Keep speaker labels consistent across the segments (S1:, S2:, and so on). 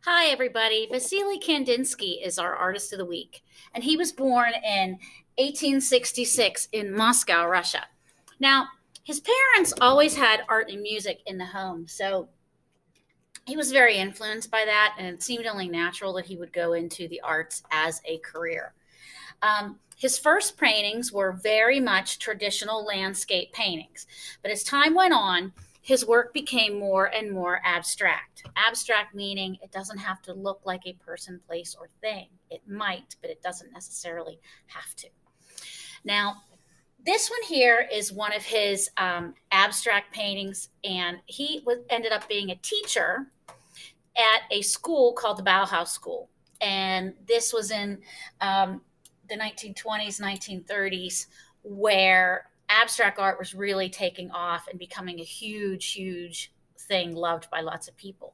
S1: Hi, everybody. Vasily Kandinsky is our artist of the week, and he was born in 1866 in Moscow, Russia. Now, his parents always had art and music in the home, so he was very influenced by that, and it seemed only natural that he would go into the arts as a career. His first paintings were very much traditional landscape paintings, but as time went on, his work became more and more abstract. Abstract meaning it doesn't have to look like a person, place, or thing. It might, but it doesn't necessarily have to. Now, this one here is one of his abstract paintings, and ended up being a teacher at a school called the Bauhaus School. And this was in the 1920s, 1930s, where abstract art was really taking off and becoming a huge, huge thing loved by lots of people.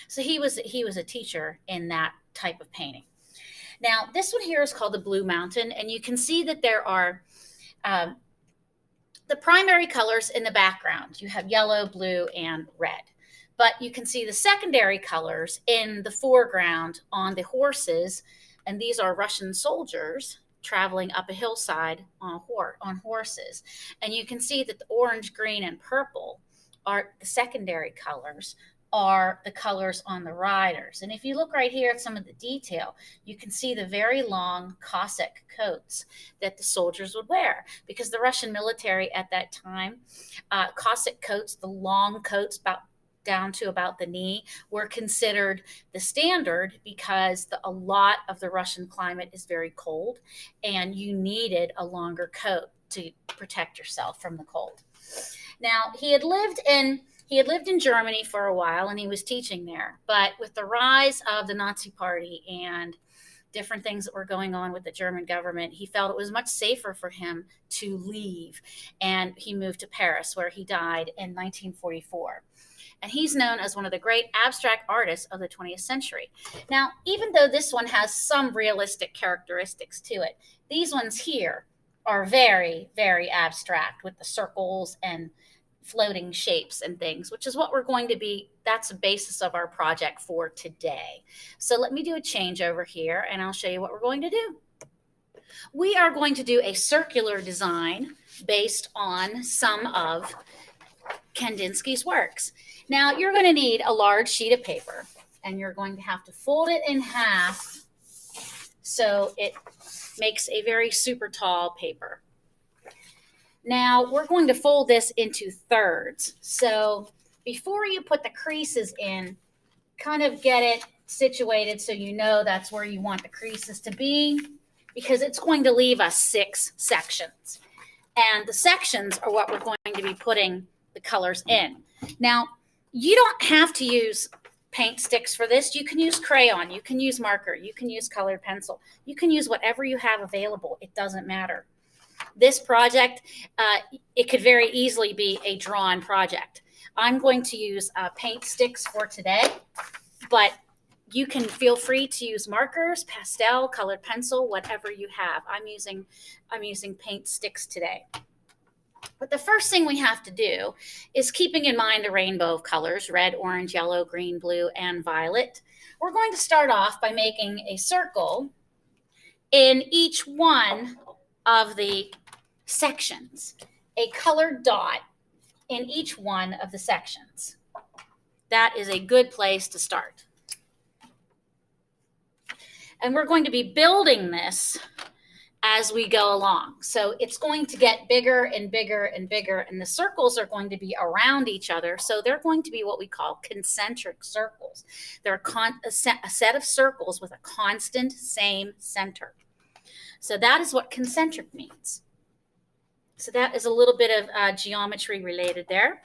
S1: So he was a teacher in that type of painting. Now, this one here is called the Blue Mountain, and you can see that there are um, the primary colors in the background. You have yellow, blue, and red. But you can see the secondary colors in the foreground on the horses, and these are Russian soldiers traveling up a hillside on horses. And you can see that the orange, green, and purple are the secondary colors, are the colors on the riders. And if you look right here at some of the detail, you can see the very long Cossack coats that the soldiers would wear, because the Russian military at that time, Cossack coats, the long coats down to about the knee, were considered the standard because a lot of the Russian climate is very cold, and you needed a longer coat to protect yourself from the cold. Now, he had lived in Germany for a while, and he was teaching there. But with the rise of the Nazi Party and different things that were going on with the German government, he felt it was much safer for him to leave. And he moved to Paris, where he died in 1944. And he's known as one of the great abstract artists of the 20th century. Now, even though this one has some realistic characteristics to it, these ones here are very, very abstract with the circles and floating shapes and things, which is what we're going to be, that's the basis of our project for today. So let me do a change over here, and I'll show you what we're going to do. We are going to do a circular design based on some of Kandinsky's works. Now, you're going to need a large sheet of paper, and you're going to have to fold it in half so it makes a very super tall paper. Now, we're going to fold this into thirds. So before you put the creases in, kind of get it situated so you know that's where you want the creases to be, because it's going to leave us 6 sections. And the sections are what we're going to be putting the colors in. Now, you don't have to use paint sticks for this. You can use crayon, you can use marker, you can use colored pencil, you can use whatever you have available. It doesn't matter. This project, it could very easily be a drawn project. I'm going to use paint sticks for today, but you can feel free to use markers, pastel, colored pencil, whatever you have. I'm using paint sticks today. But the first thing we have to do is, keeping in mind a rainbow of colors, red, orange, yellow, green, blue, and violet. We're going to start off by making a circle in each one of the sections, a colored dot in each one of the sections. That is a good place to start. And we're going to be building this as we go along. So it's going to get bigger and bigger and bigger, and the circles are going to be around each other. So they're going to be what we call concentric circles. They're a set of circles with a constant same center. So that is what concentric means. So that is a little bit of geometry related there,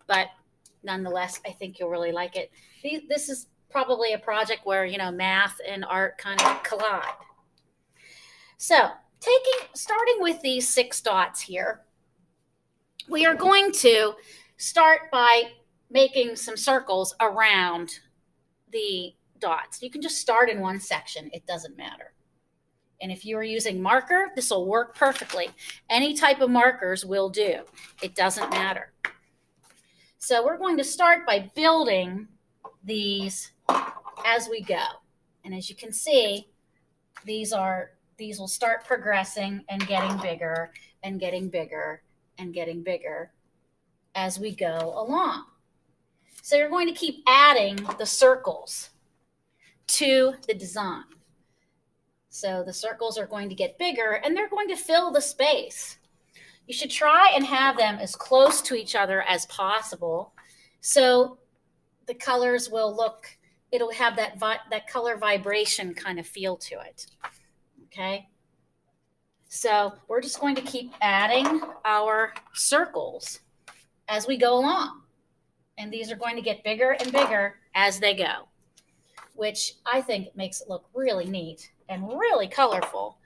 S1: but nonetheless, I think you'll really like it. This is probably a project where, math and art kind of collide. So starting with these 6 dots here, we are going to start by making some circles around the dots. You can just start in one section. It doesn't matter. And if you are using marker, this will work perfectly. Any type of markers will do. It doesn't matter. So we're going to start by building these as we go. And as you can see, these will start progressing and getting bigger and getting bigger and getting bigger as we go along. So you're going to keep adding the circles to the design. So the circles are going to get bigger and they're going to fill the space. You should try and have them as close to each other as possible so the colors will look, it'll have that color vibration kind of feel to it. Okay? So we're just going to keep adding our circles as we go along. And these are going to get bigger and bigger as they go, which I think makes it look really neat and really colorful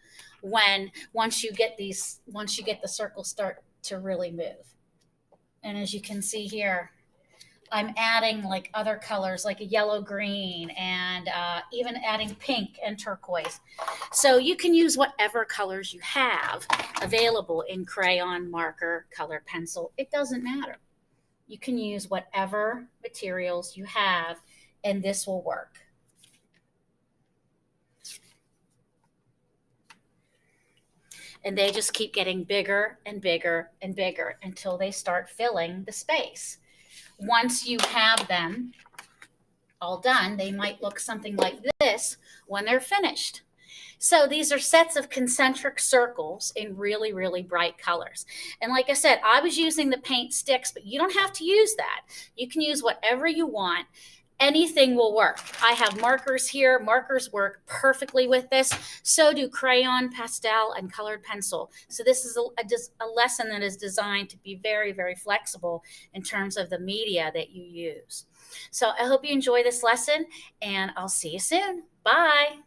S1: once you get the circles start to really move. And as you can see here, I'm adding like other colors like a yellow green and even adding pink and turquoise. So you can use whatever colors you have available in crayon, marker, colored pencil. It doesn't matter. You can use whatever materials you have and this will work. And they just keep getting bigger and bigger and bigger until they start filling the space. Once you have them all done, they might look something like this when they're finished. So these are sets of concentric circles in really, really bright colors. And like I said, I was using the paint sticks, but you don't have to use that. You can use whatever you want. Anything will work. I have markers here. Markers work perfectly with this. So do crayon, pastel, and colored pencil. So this is a lesson that is designed to be very, very flexible in terms of the media that you use. So I hope you enjoy this lesson, and I'll see you soon. Bye.